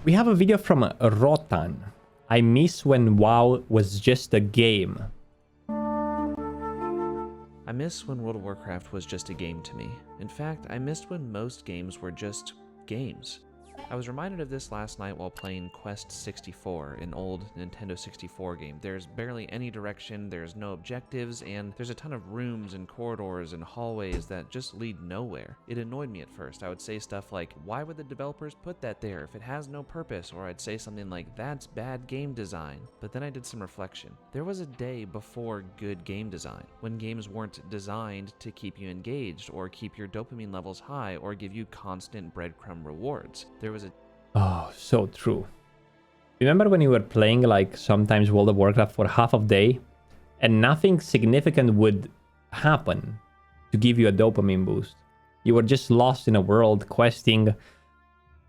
We have a video from Rotan. I miss when WoW was just a game. I miss when World of Warcraft was just a game to me. In fact, I missed when most games were just games. I was reminded of this last night while playing Quest 64, an old Nintendo 64 game. There's barely any direction, there's no objectives, and there's a ton of rooms and corridors and hallways that just lead nowhere. It annoyed me at first. I would say stuff like, why would the developers put that there if it has no purpose? Or I'd say something like, that's bad game design. But then I did some reflection. There was a day before good game design, when games weren't designed to keep you engaged or keep your dopamine levels high or give you constant breadcrumb rewards. There was a Oh, so true. Remember when you were playing like sometimes World of Warcraft for half of day and nothing significant would happen to give you a dopamine boost? You were just lost in a world, questing,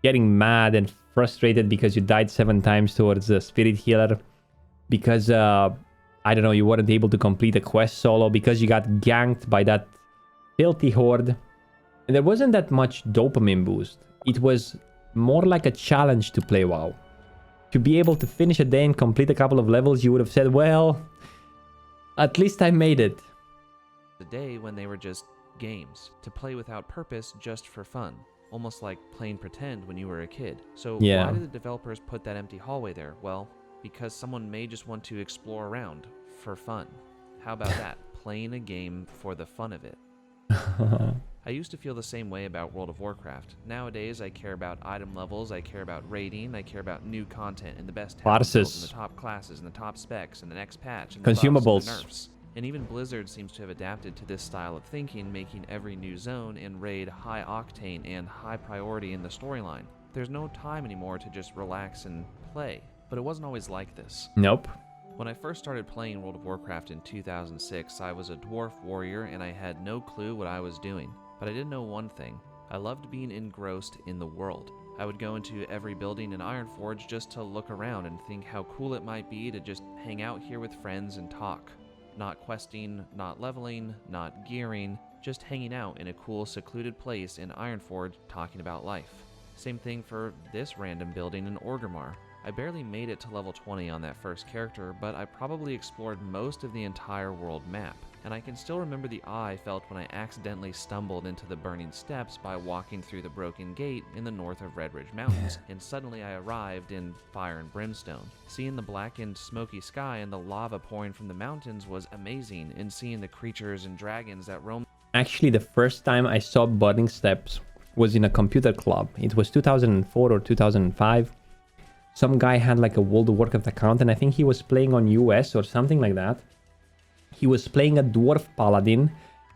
getting mad and frustrated because you died 7 times towards a spirit healer, because I don't know, you weren't able to complete a quest solo because you got ganked by that filthy horde. And there wasn't that much dopamine boost. It was more like a challenge to play WoW. To be able to finish a day and complete a couple of levels, you would have said, well, at least I made it. The day when they were just games, to play without purpose just for fun, almost like playing pretend when you were a kid. So Yeah. why did the developers put that empty hallway there? Well, because someone may just want to explore around for fun. How about that? Playing a game for the fun of it. I used to feel the same way about World of Warcraft. Nowadays, I care about item levels, I care about rating, I care about new content and the best talent builds and the top classes and the top specs and the next patch and the buffs and Consumables. the nerfs. And even Blizzard seems to have adapted to this style of thinking, making every new zone and raid high octane and high priority in the storyline. There's no time anymore to just relax and play. But it wasn't always like this. Nope. When I first started playing World of Warcraft in 2006, I was a dwarf warrior and I had no clue what I was doing. But I did know one thing. I loved being engrossed in the world. I would go into every building in Ironforge just to look around and think how cool it might be to just hang out here with friends and talk. Not questing, not leveling, not gearing, just hanging out in a cool secluded place in Ironforge talking about life. Same thing for this random building in Orgrimmar. I barely made it to level 20 on that first character, but I probably explored most of the entire world map. And I can still remember the awe I felt when I accidentally stumbled into the burning steppes by walking through the broken gate in the north of Redridge Mountains, and suddenly I arrived in fire and brimstone. Seeing the blackened, smoky sky and the lava pouring from the mountains was amazing, and seeing the creatures and dragons that roam. Actually, the first time I saw burning steps was in a computer club. It was 2004 or 2005. Some guy had like a World of Warcraft account, and I think he was playing on US or something like that. He was playing a dwarf paladin.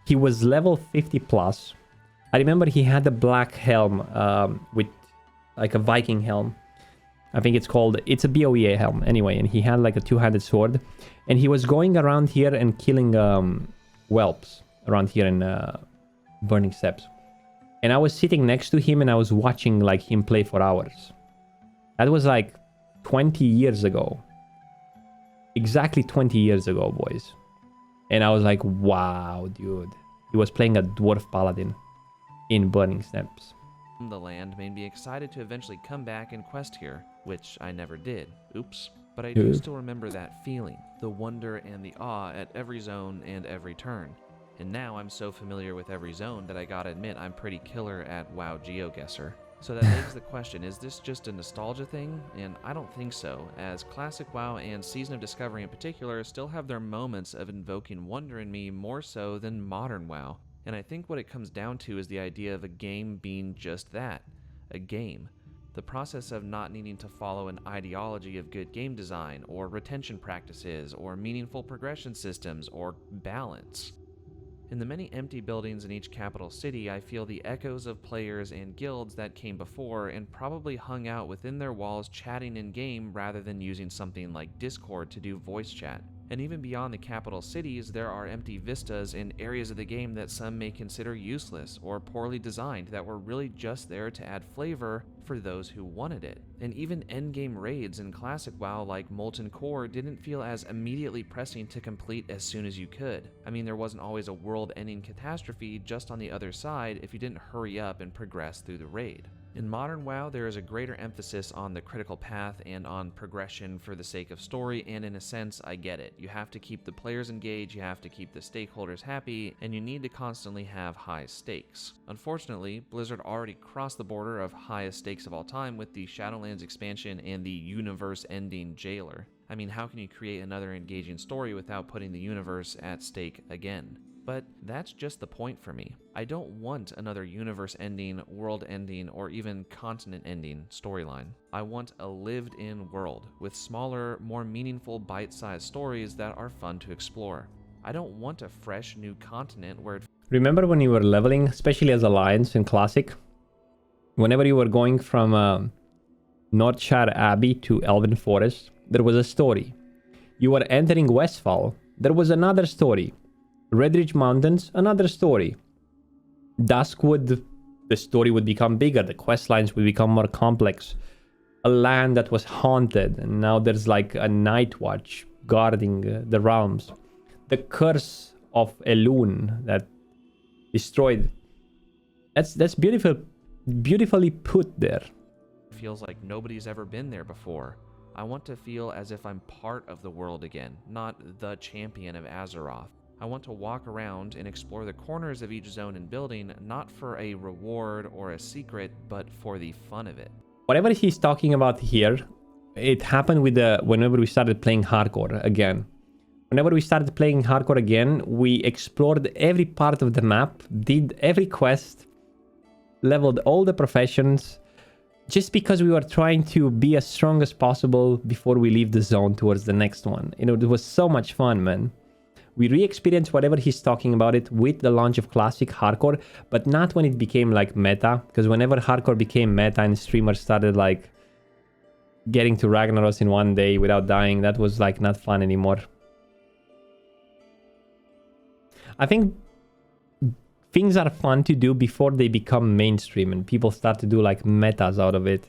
He was level 50 plus. I remember he had a black helm with like a Viking helm. I think it's a BOEA helm anyway, and he had like a two-handed sword. And he was going around here and killing whelps around here in Burning Steps. And I was sitting next to him and I was watching like him play for hours. That was like 20 years ago. Exactly 20 years ago, boys. And I was like, wow, dude. He was playing a dwarf paladin in Burning Steps. The land made me excited to eventually come back and quest here, which I never did. Oops. But I do still remember that feeling, the wonder and the awe at every zone and every turn. And now I'm so familiar with every zone that I gotta admit I'm pretty killer at WoW GeoGuessr. So that begs the question, is this just a nostalgia thing? And I don't think so, as Classic WoW and Season of Discovery in particular still have their moments of invoking wonder in me more so than modern WoW. And I think what it comes down to is the idea of a game being just that, a game. The process of not needing to follow an ideology of good game design, or retention practices, or meaningful progression systems, or balance. In the many empty buildings in each capital city, I feel the echoes of players and guilds that came before and probably hung out within their walls chatting in-game rather than using something like Discord to do voice chat. And even beyond the capital cities, there are empty vistas in areas of the game that some may consider useless or poorly designed that were really just there to add flavor for those who wanted it. And even endgame raids in Classic WoW like Molten Core didn't feel as immediately pressing to complete as soon as you could. I mean, there wasn't always a world-ending catastrophe just on the other side if you didn't hurry up and progress through the raid. In modern WoW, there is a greater emphasis on the critical path and on progression for the sake of story, and in a sense, I get it. You have to keep the players engaged, you have to keep the stakeholders happy, and you need to constantly have high stakes. Unfortunately, Blizzard already crossed the border of highest stakes of all time with the Shadowlands expansion and the universe-ending Jailer. I mean, how can you create another engaging story without putting the universe at stake again? But that's just the point for me. I don't want another universe-ending, world-ending, or even continent-ending storyline. I want a lived-in world with smaller, more meaningful bite-sized stories that are fun to explore. I don't want a fresh new continent where Remember when you were leveling, especially as Alliance in Classic? Whenever you were going from Northshire Abbey to Elven Forest, there was a story. You were entering Westfall, there was another story. Redridge Mountains, another story. Duskwood, the story would become bigger, the quest lines would become more complex. A land that was haunted, and now there's like a night watch guarding the realms. The curse of Elune that destroyed. That's beautifully put there. feels like nobody's ever been there before. I want to feel as if I'm part of the world again, not the champion of Azeroth. I want to walk around and explore the corners of each zone and building, not for a reward or a secret, but for the fun of it. Whatever he's talking about here, it happened with whenever we started playing hardcore again. Whenever we started playing hardcore again, we explored every part of the map, did every quest, leveled all the professions, just because we were trying to be as strong as possible before we leave the zone towards the next one. You know, it was so much fun, man. We re-experienced whatever he's talking about it with the launch of Classic Hardcore, but not when it became like meta, because whenever Hardcore became meta and streamers started like getting to Ragnaros in one day without dying, that was like not fun anymore. I think things are fun to do before they become mainstream and people start to do like metas out of it.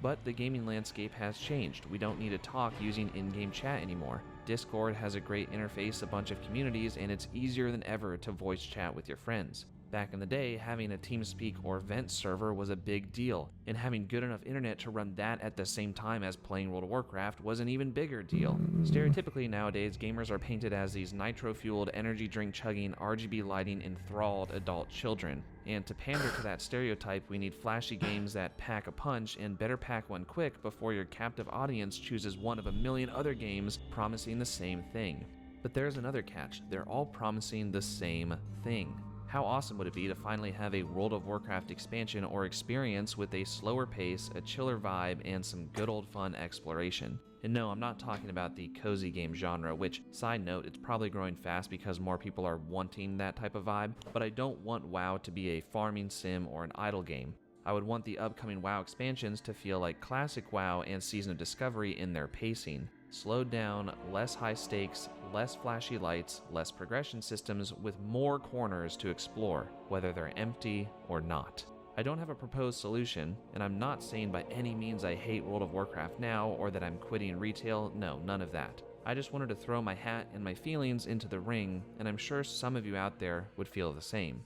But the gaming landscape has changed. We don't need to talk using in-game chat anymore. Discord has a great interface, a bunch of communities, and it's easier than ever to voice chat with your friends. Back in the day, having a TeamSpeak or Vent server was a big deal, and having good enough internet to run that at the same time as playing World of Warcraft was an even bigger deal. Stereotypically nowadays, gamers are painted as these nitro-fueled, energy drink-chugging, RGB lighting enthralled adult children. And to pander to that stereotype, we need flashy games that pack a punch and better pack one quick before your captive audience chooses one of a million other games promising the same thing. But there's another catch. They're all promising the same thing. How awesome would it be to finally have a World of Warcraft expansion or experience with a slower pace, a chiller vibe, and some good old fun exploration? And no, I'm not talking about the cozy game genre, which, side note, it's probably growing fast because more people are wanting that type of vibe, but I don't want WoW to be a farming sim or an idle game. I would want the upcoming WoW expansions to feel like classic WoW and Season of Discovery in their pacing. Slowed down, less high stakes, less flashy lights, less progression systems, with more corners to explore, whether they're empty or not. I don't have a proposed solution, and I'm not saying by any means I hate World of Warcraft now or that I'm quitting retail. No, none of that. I just wanted to throw my hat and my feelings into the ring, and I'm sure some of you out there would feel the same.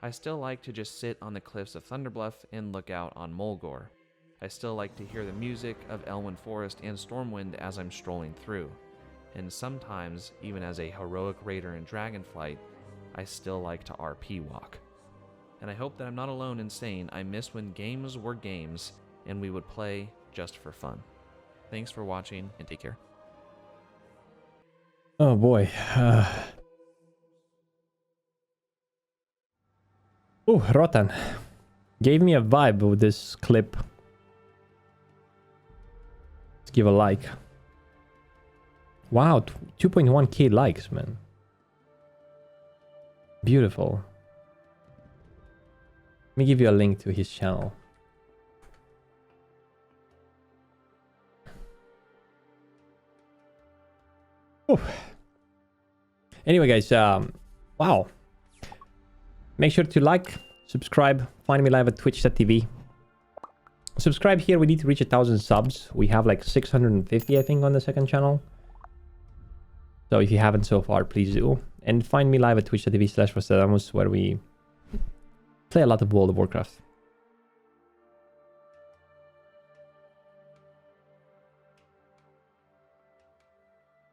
I still like to just sit on the cliffs of Thunderbluff and look out on Mulgore. I still like to hear the music of Elwynn Forest and Stormwind as I'm strolling through. And sometimes, even as a heroic raider in Dragonflight, I still like to RP walk. And I hope that I'm not alone in saying I miss when games were games and we would play just for fun. Thanks for watching and take care. Oh boy. Oh, Rotan gave me a vibe with this clip. Let's give a like. Wow, 2.1k likes, man. Beautiful. Let me give you a link to his channel. Oof. Anyway, guys, wow. Make sure to like, subscribe, find me live at twitch.tv. Subscribe here, we need to reach 1,000 subs. We have like 650, I think, on the second channel. So if you haven't so far, please do. And find me live at twitch.tv/Frostadamus, where we play a lot of World of Warcraft.